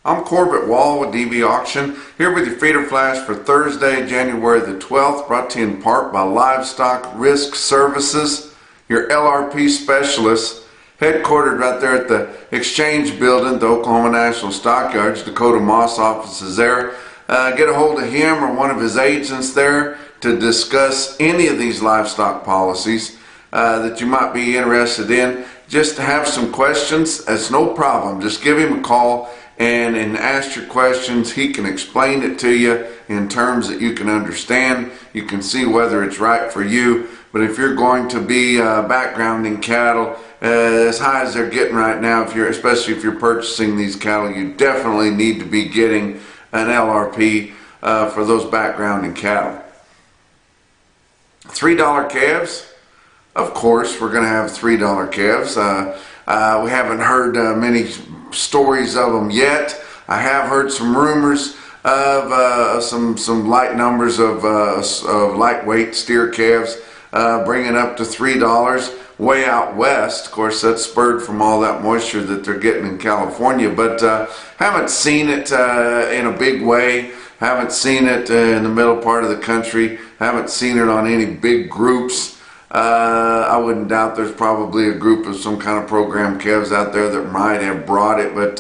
I'm Corbett Wall with DB Auction, here with your feeder flash for Thursday, January the 12th, brought to you in part by Livestock Risk Services, your LRP specialists, headquartered right there at the Exchange Building, the Oklahoma National Stockyards. Dakota Moss office is there. Get a hold of him or one of his agents there to discuss any of these livestock policies that you might be interested in. Just to have some questions, that's no problem. Just give him a call and ask your questions. He can explain it to you in terms that you can understand. You can see whether it's right for you. But if you're going to be backgrounding cattle as high as they're getting right now, especially if you're purchasing these cattle, you definitely need to be getting an LRP for those backgrounding cattle. $3 calves. Of course, we're going to have $3 calves. We haven't heard many stories of them yet. I have heard some rumors of some light numbers of lightweight steer calves bringing up to $3 way out west. Of course, that's spurred from all that moisture that they're getting in California, but haven't seen it in a big way. Haven't seen it in the middle part of the country. Haven't seen it on any big groups. I wouldn't doubt there's probably a group of some kind of program calves out there that might have brought it, but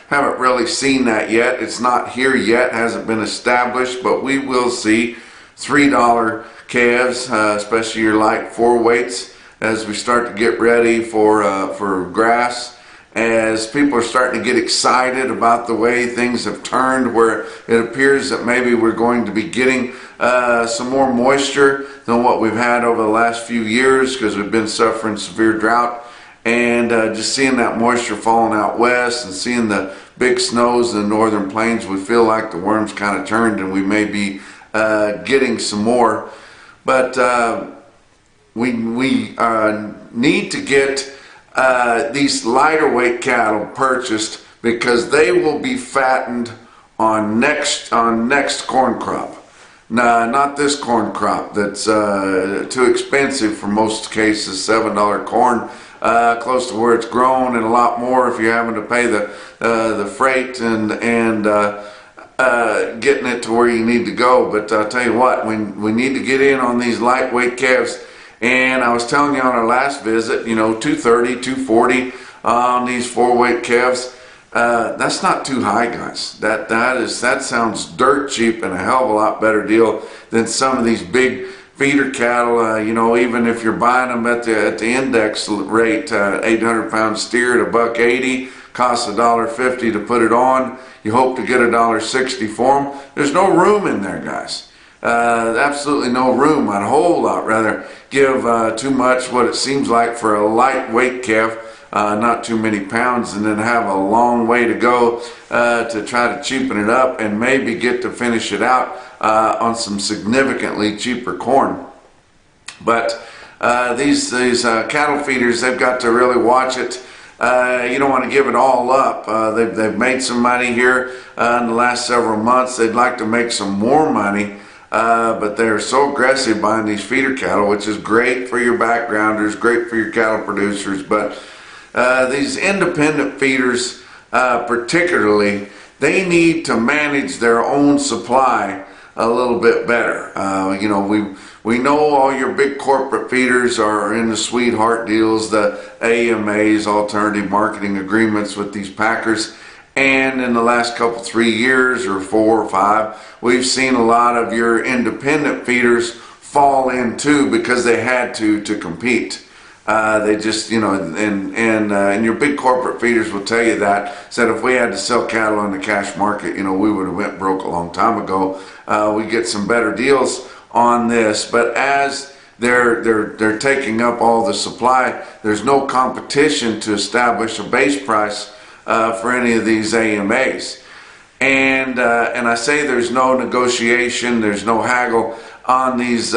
haven't really seen that yet. It's not here yet, hasn't been established, but we will see $3 calves, especially your light four weights, as we start to get ready for grass. As people are starting to get excited about the way things have turned, where it appears that maybe we're going to be getting some more moisture than what we've had over the last few years, because we've been suffering severe drought, and just seeing that moisture falling out west and seeing the big snows in the northern plains, we feel like the worms kind of turned and we may be getting some more. But we need to get these lighter weight cattle purchased, because they will be fattened on next corn crop. No, not this corn crop that's too expensive for most cases. $7 corn, close to where it's grown, and a lot more if you're having to pay the freight and getting it to where you need to go. But I'll tell you what, we need to get in on these lightweight calves. And I was telling you on our last visit, you know, 230, 240 on these four weight calves. That's not too high, guys. That sounds dirt cheap and a hell of a lot better deal than some of these big feeder cattle. You know, even if you're buying them at the index rate, 800-pound steer at $1.80, costs $1.50 to put it on. You hope to get $1.60 for them. There's no room in there, guys. Absolutely no room. I'd a whole lot rather give too much, what it seems like, for a lightweight calf, not too many pounds, and then have a long way to go to try to cheapen it up and maybe get to finish it out on some significantly cheaper corn. But these cattle feeders, they've got to really watch it. You don't want to give it all up. They've made some money here in the last several months. They'd like to make some more money. But they're so aggressive buying these feeder cattle, which is great for your backgrounders, great for your cattle producers. But these independent feeders, particularly, they need to manage their own supply a little bit better. You know, we know all your big corporate feeders are in the sweetheart deals, the AMAs, alternative marketing agreements with these packers. And in the last 3 years or 4 or 5, we've seen a lot of your independent feeders fall in too, because they had to compete. They just, you know, and your big corporate feeders will tell you that. Said if we had to sell cattle on the cash market, you know, we would have went broke a long time ago. We get some better deals on this, but as they're taking up all the supply, there's no competition to establish a base price for any of these AMAs. And I say there's no negotiation, there's no haggle on these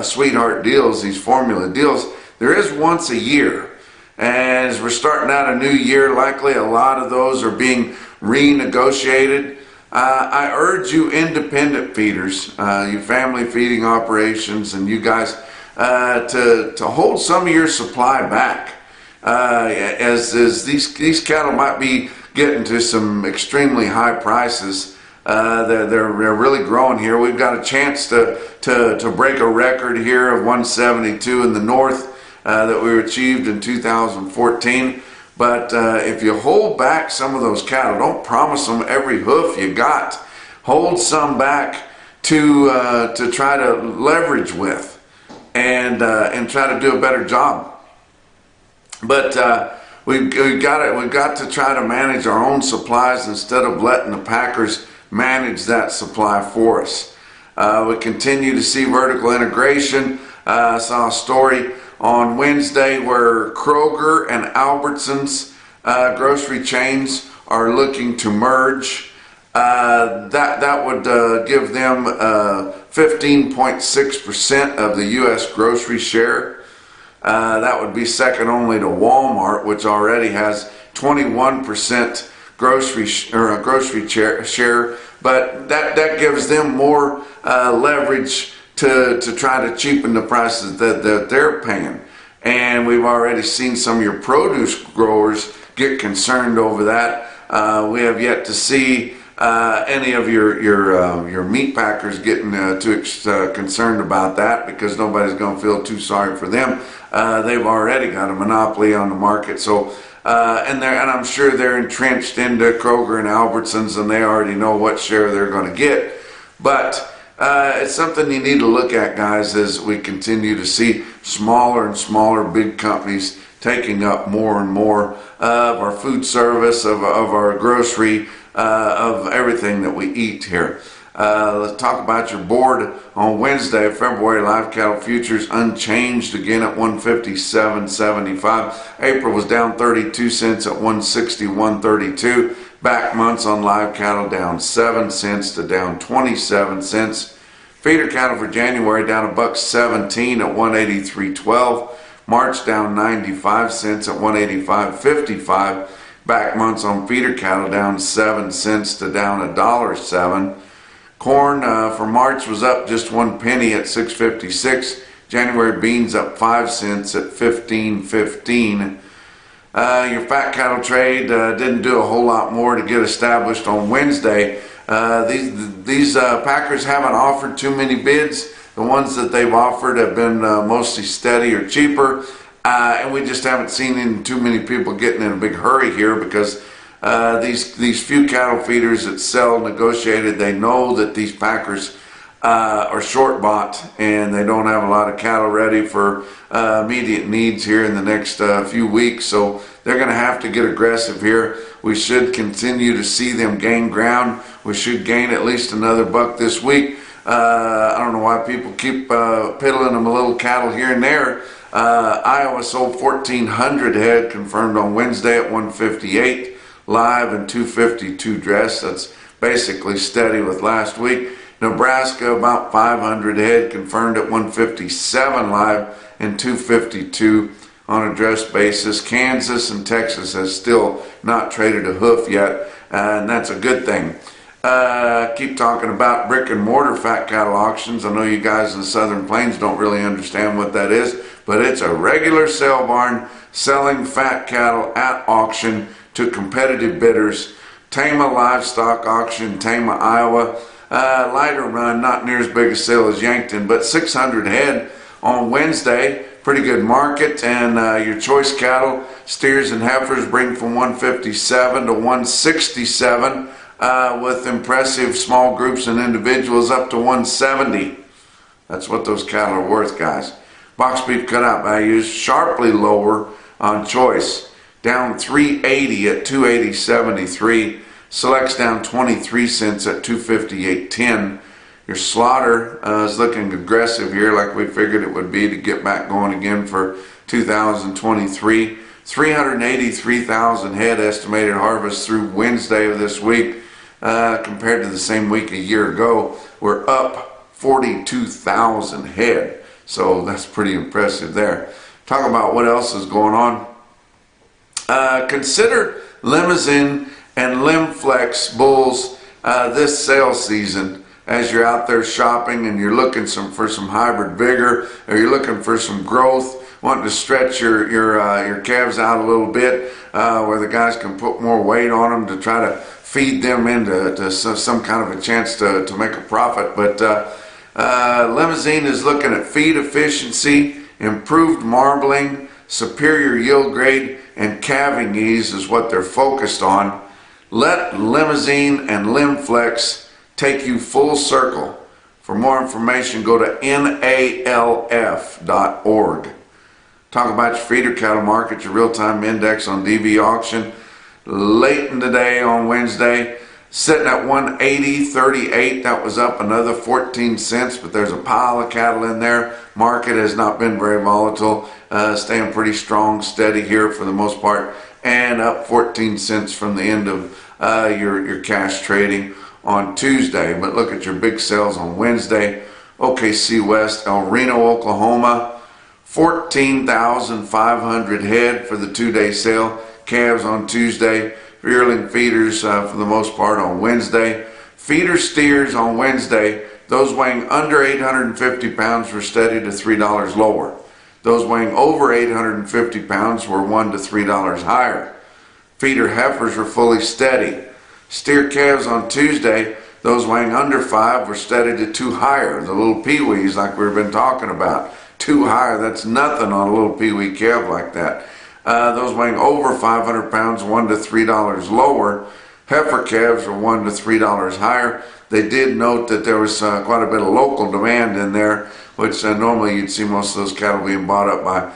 sweetheart deals, these formula deals. There is once a year. And as we're starting out a new year, likely a lot of those are being renegotiated. I urge you independent feeders, you family feeding operations, and you guys to hold some of your supply back. As these cattle might be getting to some extremely high prices. They're really growing here. We've got a chance to break a record here of 172 in the north that we achieved in 2014. But if you hold back some of those cattle, don't promise them every hoof you got. Hold some back to try to leverage with and try to do a better job. But we've got to try to manage our own supplies instead of letting the packers manage that supply for us. We continue to see vertical integration. I saw a story on Wednesday where Kroger and Albertsons grocery chains are looking to merge. That would give them 15.6% of the U.S. grocery share. That would be second only to Walmart, which already has 21% grocery share. But that gives them more leverage to try to cheapen the prices that they're paying. And we've already seen some of your produce growers get concerned over that. We have yet to see any of your meat packers getting too concerned about that, because nobody's going to feel too sorry for them. They've already got a monopoly on the market. So and I'm sure they're entrenched into Kroger and Albertsons, and they already know what share they're going to get. But it's something you need to look at, guys, as we continue to see smaller and smaller big companies taking up more and more of our food service, of our grocery, of everything that we eat here. Let's talk about your board on Wednesday. February live cattle futures unchanged again at 157.75. April was down 32 cents at 161.32. Back months on live cattle down 7 cents to down 27 cents. Feeder cattle for January down $1.17 at 183.12. March down 95 cents at 185.55. Back months on feeder cattle down 7 cents to down $1.07. Corn for March was up just 1 penny at 6.56. January beans up 5 cents at 15.15. Your fat cattle trade didn't do a whole lot more to get established on Wednesday. These packers haven't offered too many bids. The ones that they've offered have been mostly steady or cheaper. And we just haven't seen too many people getting in a big hurry here, because these few cattle feeders that sell negotiated, they know that these packers are short bought, and they don't have a lot of cattle ready for immediate needs here in the next few weeks. So they're going to have to get aggressive here. We should continue to see them gain ground. We should gain at least another buck this week. I don't know why people keep piddling them a little cattle here and there. Iowa sold 1,400 head, confirmed on Wednesday at 158 live and 252 dress. That's basically steady with last week. Nebraska about 500 head, confirmed at 157 live and 252 on a dress basis. Kansas and Texas has still not traded a hoof yet, and that's a good thing. Keep talking about brick and mortar fat cattle auctions. I know you guys in the Southern Plains don't really understand what that is, but it's a regular sale barn selling fat cattle at auction to competitive bidders. Tama Livestock Auction, Tama, Iowa. Lighter run, not near as big a sale as Yankton, but 600 head on Wednesday. Pretty good market. And your choice cattle, steers and heifers, bring from 157 to 167, with impressive small groups and individuals up to 170. That's what those cattle are worth, guys. Box beef cutout values sharply lower on choice, down 380 at 280.73. Selects down 23 cents at 258.10. Your slaughter is looking aggressive here, like we figured it would be to get back going again for 2023. 383,000 head estimated harvest through Wednesday of this week, compared to the same week a year ago. We're up 42,000 head, so that's pretty impressive there. Talk about what else is going on. Consider Limousin and Limflex bulls this sale season, as you're out there shopping and you're looking for some hybrid vigor, or you're looking for some growth wanting to stretch your calves out a little bit, where the guys can put more weight on them to try to feed them into some kind of a chance to make a profit. But Limousine is looking at feed efficiency, improved marbling, superior yield grade, and calving ease is what they're focused on. Let Limousine and LimFlex take you full circle. For more information, go to nalf.org. Talk about your feeder cattle market, your real-time index on DB auction. Late in the day on Wednesday, sitting at 180.38. That was up another 14 cents, but there's a pile of cattle in there. Market has not been very volatile, staying pretty strong, steady here for the most part, and up 14 cents from the end of your cash trading on Tuesday. But look at your big sales on Wednesday. OKC West, El Reno, Oklahoma, 14,500 head for the 2-day sale. Calves on Tuesday. Yearling feeders for the most part on Wednesday. Feeder steers on Wednesday, those weighing under 850 pounds were steady to $3 lower. Those weighing over 850 pounds were $1 to $3 higher. Feeder heifers were fully steady. Steer calves on Tuesday, those weighing under 5 were steady to 2 higher. The little peewees like we've been talking about. 2 higher, that's nothing on a little peewee calf like that. Those weighing over 500 pounds, $1 to $3 lower. Heifer calves are $1 to $3 higher. They did note that there was quite a bit of local demand in there, which normally you'd see most of those cattle being bought up by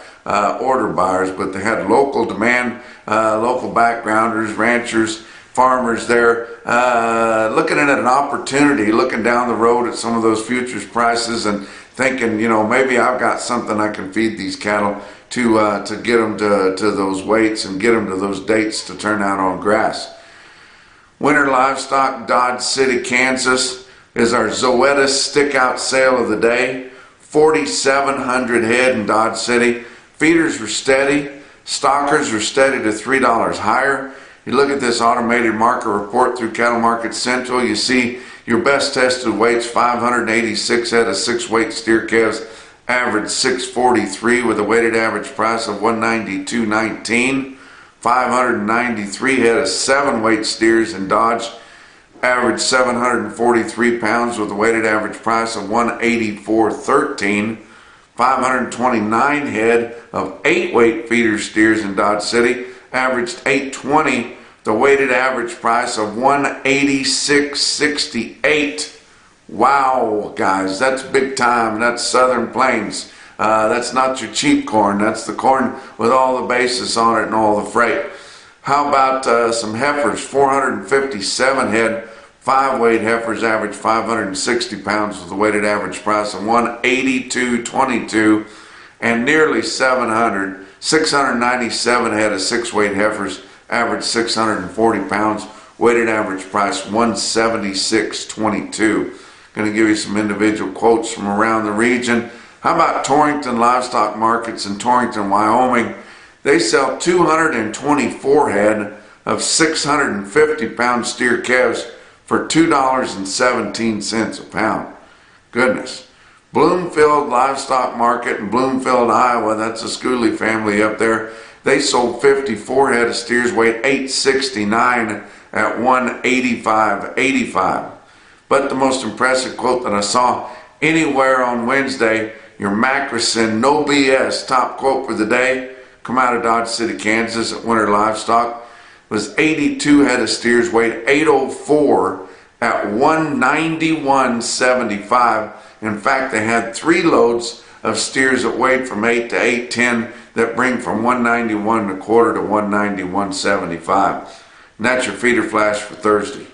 order buyers, but they had local demand, local backgrounders, ranchers, farmers there, looking at an opportunity, looking down the road at some of those futures prices and thinking, you know, maybe I've got something I can feed these cattle to get them to those weights and get them to those dates to turn out on grass. Winter Livestock, Dodge City, Kansas is our Zoetis stick-out sale of the day. 4,700 head in Dodge City. Feeders were steady. Stockers were steady to $3 higher. You look at this automated market report through Cattle Market Central, you see your best tested weights, 586 head of 6-weight steer calves, average 643 with a weighted average price of $192.19. 593 head of 7-weight steers in Dodge, average 743 pounds with a weighted average price of $184.13. 529 head of 8-weight feeder steers in Dodge City, averaged $820, the weighted average price of $186.68. Wow, guys, that's big time. That's Southern Plains. That's not your cheap corn. That's the corn with all the basis on it and all the freight. How about some heifers? 457 head, 5-weight heifers average 560 pounds with a weighted average price of $182.22, and nearly 697 head of 6-weight heifers average 640 pounds, weighted average price $176.22. Going to give you some individual quotes from around the region. How about Torrington Livestock Markets in Torrington, Wyoming? They sell 224 head of 650-pound steer calves for $2.17 a pound. Goodness. Bloomfield Livestock Market in Bloomfield, Iowa, that's a Schooley family up there. They sold 54 head of steers, weight 869 at $185.85. But the most impressive quote that I saw anywhere on Wednesday, your Macrocin No BS top quote for the day, come out of Dodge City, Kansas at Winter Livestock, was 82 head of steers, weighed 804 at $191.75. In fact, they had 3 loads of steers that weighed from 8 to 810 that bring from 191 and a quarter to 191.75. And that's your feeder flash for Thursday.